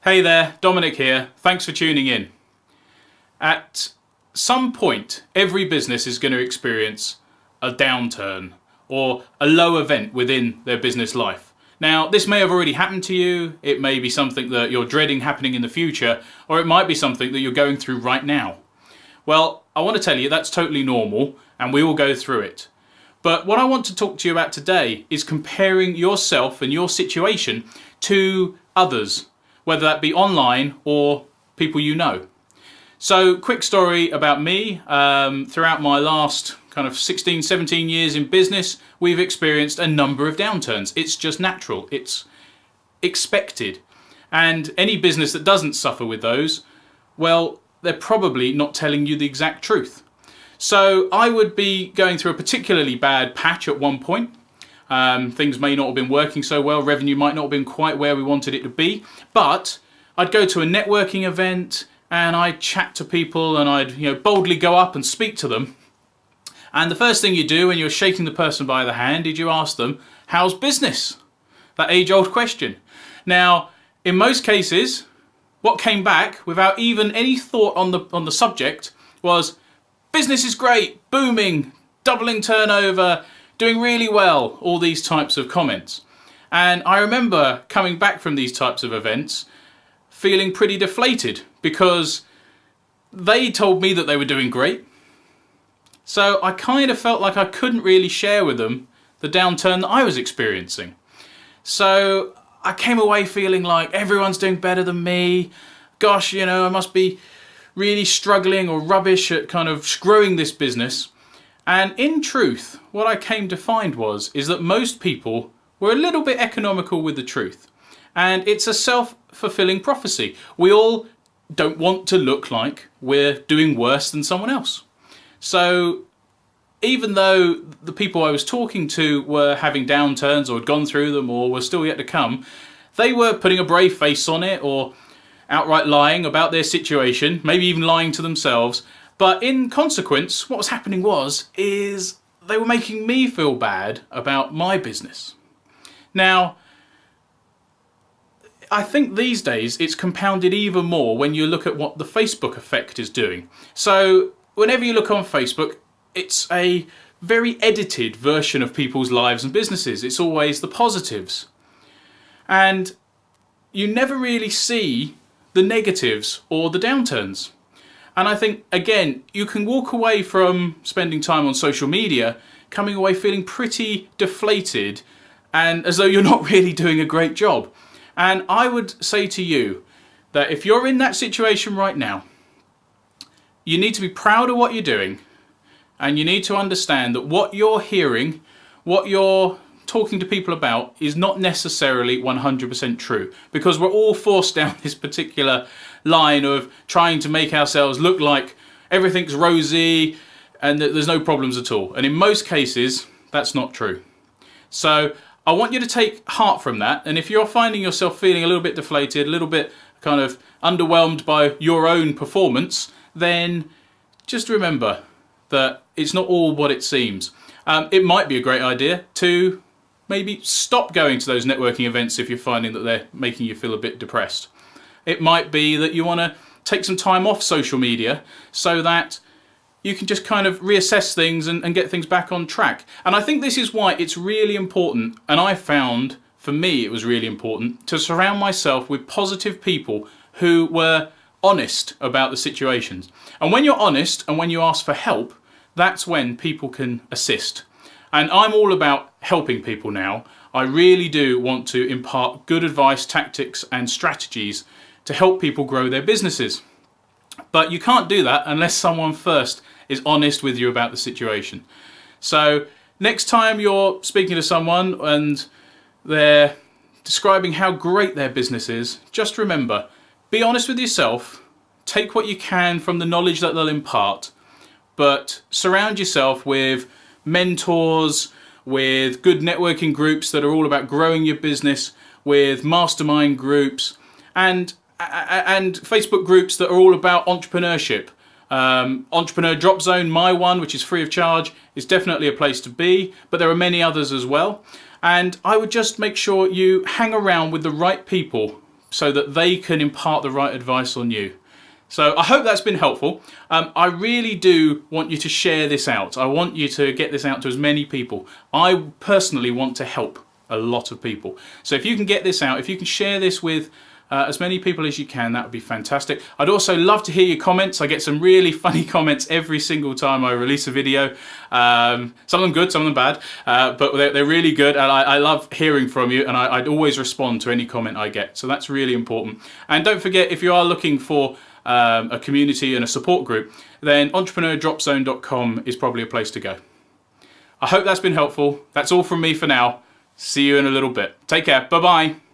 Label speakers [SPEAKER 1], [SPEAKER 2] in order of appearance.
[SPEAKER 1] Hey there, Dominic here. Thanks for tuning in. At some point, every business is going to experience a downturn or a low event within their business life. Now, this may have already happened to you, it may be something that you're dreading happening in the future, or it might be something that you're going through right now. Well, I want to tell you that's totally normal and we will go through it. But what I want to talk to you about today is comparing yourself and your situation to others, whether that be online or people you know. So, quick story about me. Throughout my last kind of 16, 17 years in business, we've experienced a number of downturns. It's just natural. It's expected. And any business that doesn't suffer with those, well, they're probably not telling you the exact truth. So I would be going through a particularly bad patch at one point. Things may not have been working so well, revenue might not have been quite where we wanted it to be, but I'd go to a networking event and I'd chat to people and I'd boldly go up and speak to them. And the first thing you do when you're shaking the person by the hand is you ask them, how's business? That age-old question. Now, in most cases, what came back without even any thought on the subject was, business is great, booming, doubling turnover, doing really well, all these types of comments. And I remember coming back from these types of events feeling pretty deflated because they told me that they were doing great. So I kind of felt like I couldn't really share with them the downturn that I was experiencing. So I came away feeling like everyone's doing better than me. Gosh, I must be really struggling or rubbish at kind of growing this business. And in truth, what I came to find is that most people were a little bit economical with the truth. And it's a self-fulfilling prophecy. We all don't want to look like we're doing worse than someone else. So even though the people I was talking to were having downturns or had gone through them or were still yet to come, they were putting a brave face on it or outright lying about their situation, maybe even lying to themselves. But in consequence, what was happening is they were making me feel bad about my business. Now, I think these days it's compounded even more when you look at what the Facebook effect is doing. So whenever you look on Facebook, it's a very edited version of people's lives and businesses. It's always the positives. And you never really see the negatives or the downturns. And I think, again, you can walk away from spending time on social media, coming away feeling pretty deflated and as though you're not really doing a great job. And I would say to you that if you're in that situation right now, you need to be proud of what you're doing and you need to understand that what you're hearing, what you're talking to people about is not necessarily 100% true, because we're all forced down this particular line of trying to make ourselves look like everything's rosy and that there's no problems at all. And in most cases, that's not true. So I want you to take heart from that. And if you're finding yourself feeling a little bit deflated, a little bit kind of underwhelmed by your own performance, then just remember that it's not all what it seems. It might be a great idea to maybe stop going to those networking events if you're finding that they're making you feel a bit depressed. It might be that you want to take some time off social media so that you can just kind of reassess things and get things back on track. And I think this is why it's really important, and I found, for me, it was really important to surround myself with positive people who were honest about the situations. And when you're honest and when you ask for help, that's when people can assist. And I'm all about helping people now. I really do want to impart good advice, tactics and strategies to help people grow their businesses. But you can't do that unless someone first is honest with you about the situation. So next time you're speaking to someone and they're describing how great their business is, just remember, be honest with yourself, take what you can from the knowledge that they'll impart, but surround yourself with mentors, with good networking groups that are all about growing your business, with mastermind groups and Facebook groups that are all about entrepreneurship. Entrepreneur Drop Zone, my one, which is free of charge, is definitely a place to be, but there are many others as well. And I would just make sure you hang around with the right people so that they can impart the right advice on you. So I hope that's been helpful. I really do want you to share this out. I want you to get this out to as many people. I personally want to help a lot of people. So if you can get this out, if you can share this with as many people as you can, that would be fantastic. I'd also love to hear your comments. I get some really funny comments every single time I release a video. Some of them good, some of them bad, but they're really good, and I love hearing from you, and I'd always respond to any comment I get. So that's really important. And don't forget, if you are looking for a community and a support group, then entrepreneurdropzone.com is probably a place to go. I hope that's been helpful. That's all from me for now. See you in a little bit. Take care. Bye-bye.